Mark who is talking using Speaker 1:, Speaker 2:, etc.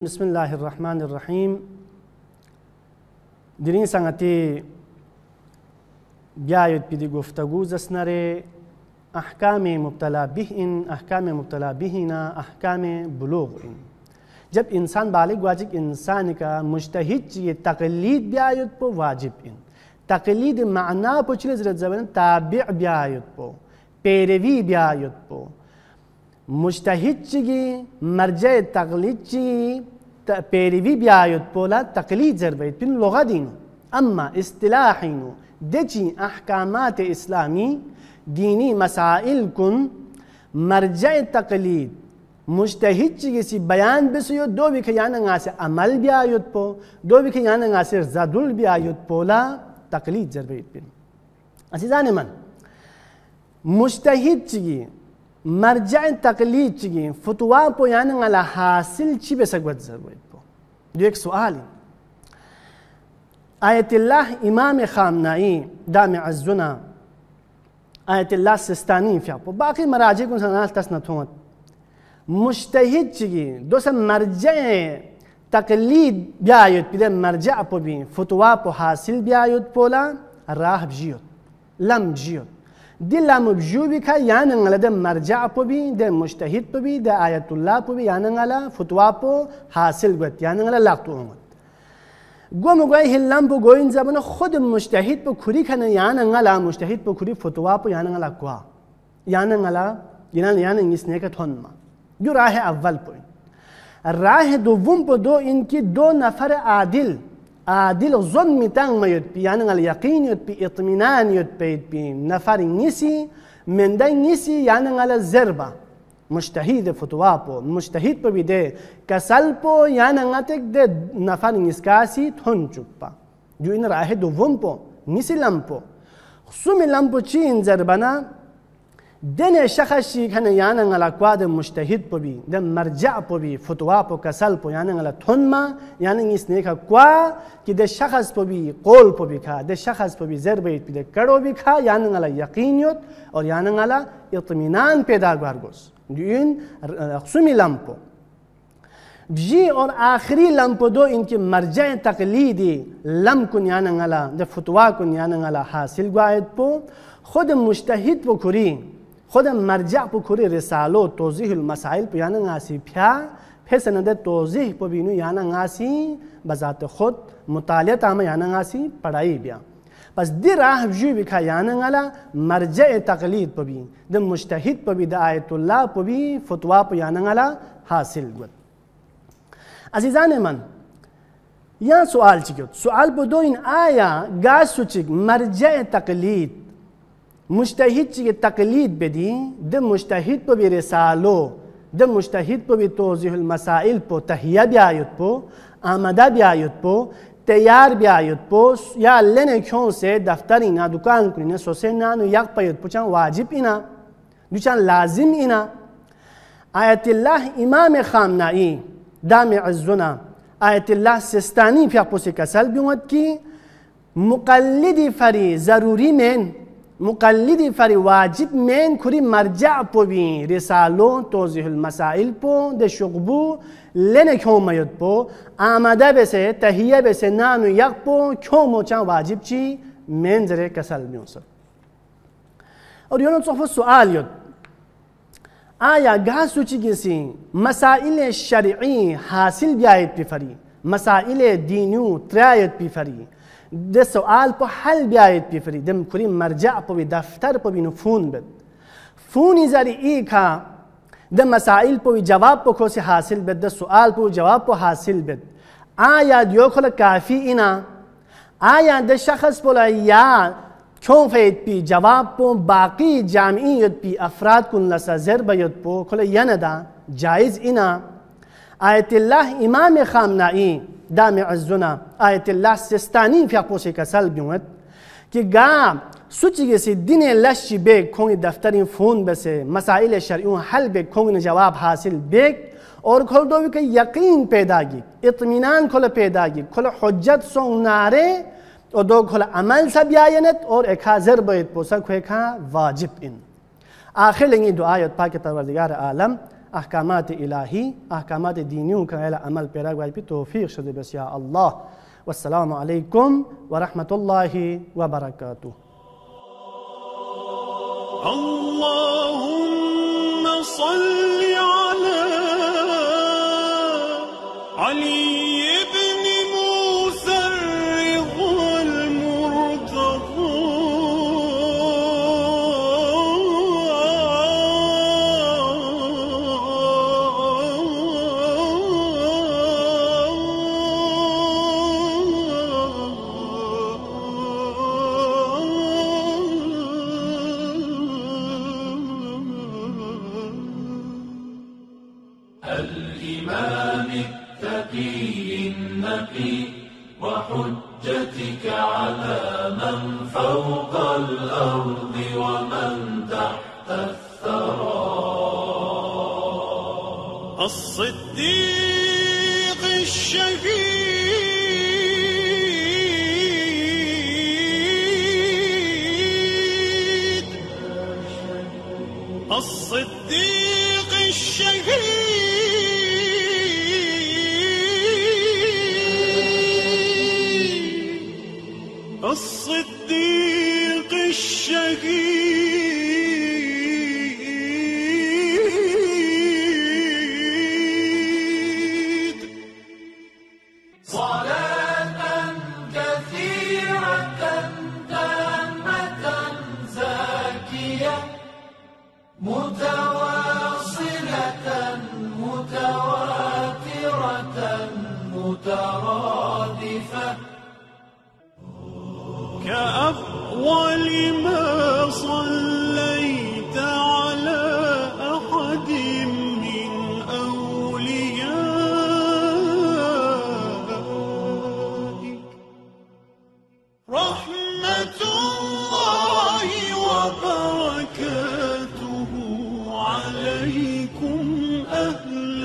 Speaker 1: بسم الله الرحمن الرحيم. درين سنتي بیاید پیدی گفتگو زسنره احکام مبتلا به این احکام مبتلا بهینا احکام بلوغ این. جب انسان بالغ واجب انسان کا مجتهد چیه تقلید بیاید پو واجب این. تقلید معنا پو چیز زبان تابع بیاید پو پیروی بیاید پو مجتهد چیه مرجع تقلید چیه پیروی بیاید پولا تقلید زربید پین لغه دینو. اما اصطلاحینو دچی احکامات اسلامی دینی مسائل کن مرجع تقلید مجتهد چیزی بیان بسیار دو بی که یعنی ناس عمل بیاید پو دو بی که یعنی ناس زدول بیاید پولا تقلید زربید بین. عزیزان من مجتهد چیزی مرجع تقلید چیزی فتوا پو یعنی نالا حاصل چی بسگوت زربید پو. دو یک سوالی آیت الله امام خامنه‌ای دام عزنا آیت الله سستانی فیاپو باقی مراجع کن سنال تسنتون مجتهد چیگی دوست مرجع تقلید بیاید پیده مرجع پو بین فتوا پو حاصل بیاید پولا راه بجیود لم بجیود دی لم بجیو بی که یعنی نگل ده مرجع پو بین ده مجتهد پو بین ده آیت الله پو بین یعنی نگل فتوا پو حاصل گوید یعنی نگل لغتو اونگد گوم گوی هلم بو گوین زبان خود مجتهد بو کری کنه یعنی نگلا مجتهد بو کری فتوا پو یعنی نگلا گوا یعنی نگلا یعنی نیسنه که تون ما جو راه اول پوین راه دوم پو دو اینکه دو نفر عادل ظن میتنگ میاد پی یعنی نگلا یقین یاد پی اطمینان یاد پی نفر نیسی منده نیسی یعنی نگلا زربا مجتهد فتوا پو مجتهد پو بیده کسل پو یعنی نگتک ده نفر نیسکاسی تون چوبا جو این راه دوم پو نیسی لم پو خصوم لم پو چی این زربانا دن شخصی کنه یعنی نگلا قواد مجتهد پو بی ده مرجع پو بی فتوا پو کسل پو یعنی نگلا تون ما یعنی نیس نیکا قوا که ده شخص پو بی قول پو بی که ده شخص پو بی زربید بیده کرو بی که یعنی نگلا یقینیت اور یعنی نگلا اطمینان پیدا گرگوز این خصومی لمپو بجی اور آخری لمپو دو اینکه مرجع تقلیدی لم کن یعنی نگلا ده فتوا کن یعنی نگلا حاصل گواید پو خود مجتهد پو کری خود مرجع پو کری رسالو توضیح المسائل پو یعنی ناسی پھر سنده توضیح پو بینو یعنی ناسی بذات خود مطالعه تاما یعنی ناسی پڑھائی بیا پس دی راه بجوی بکا یعنی نگلا مرجع تقلید پو بی ده مجتهد پو بی ده آیت الله پو بی فتوا پو یعنی نگلا حاصل گود. عزیزان من یا سوال چکید سوال پو دو این آیا گاز سو چک مرجع تقلید مجتهد چک تقلید بدی ده مجتهد پو بی رسالو ده مجتهد پو بی توضیح المسائل پو تحییه بیایت پو آمده بیایت پو تیار بیاید پو یا لنه کیون سے دفتر اینا دکان کنینه سوسه نانو یک پاید پو چند واجب اینا دو چند لازم اینا آیت الله امام خامنه‌ای دام عزنا آیت الله سستانی فیق پوسی کسل بیومد کی مقلدی فری ضروری من مقلدی فری واجب من کری مرجع پو بین رسالو توضیح المسائل پو ده شغبو لنه کیوں میاد پو آمده بسه تهیه بسه نانو یک پو کیوں موچان واجب چی منظر کسل میونسر اور یونو صحف سوال یاد آیا گاه سوچی کسی مسائل شرعی حاصل بیاید پی فری مسائل دینیو ترایت پی فری ده سوال پو حل بیاید پی فری دم کری مرجع پو بی دفتر پو بی نفون بد فونی زری ای که ده مسائل پو جواب پو کوسی حاصل بد ده سوال پو جواب پو حاصل بد آیا دیو کل کافی اینا آیا ده شخص پولا یا کیوں فید پی جواب پو باقی جامعیت پی افراد کن لسا زربیت پو کل یندا جائز اینا آیت الله امام خامنه‌ای دام عزنا آیت الله سستانی فیق پوسی کسل بیومد که گام سوچی کسی دین لشی بیگ کنگی دفترین فون بسه مسائل شرعیون حل بیگ کنگی جواب حاصل بیگ اور کل دوی که یقین پیدا گی اطمینان کل پیدا گی کل حجت سون ناره اور دو کل عمل سا بیاینت اور ایک حاضر باید پوسا کو ایک واجب این آخر لنگی دعایت پاک پروردگار عالم احکامات الهی، احکامات دینیوں کا عمل پیرا گوائی پی توفیق شده بس یا الله. والسلام علیکم و رحمت الله و برکاته.
Speaker 2: اللهم صل على علي بن موسى الرضا المرتضى
Speaker 3: الإمام التقي النقي وحجتك على من فوق الأرض ومن تحت الثرى
Speaker 2: الصديق الشهيد الصديق الشهيد الصديق الشهيد
Speaker 3: صلاة كثيرة تامة زاكية متواصلة متواترة مترادفة
Speaker 2: كأول ما صليت على أحد من أوليائك رحمة الله وبركاته عليكم أهل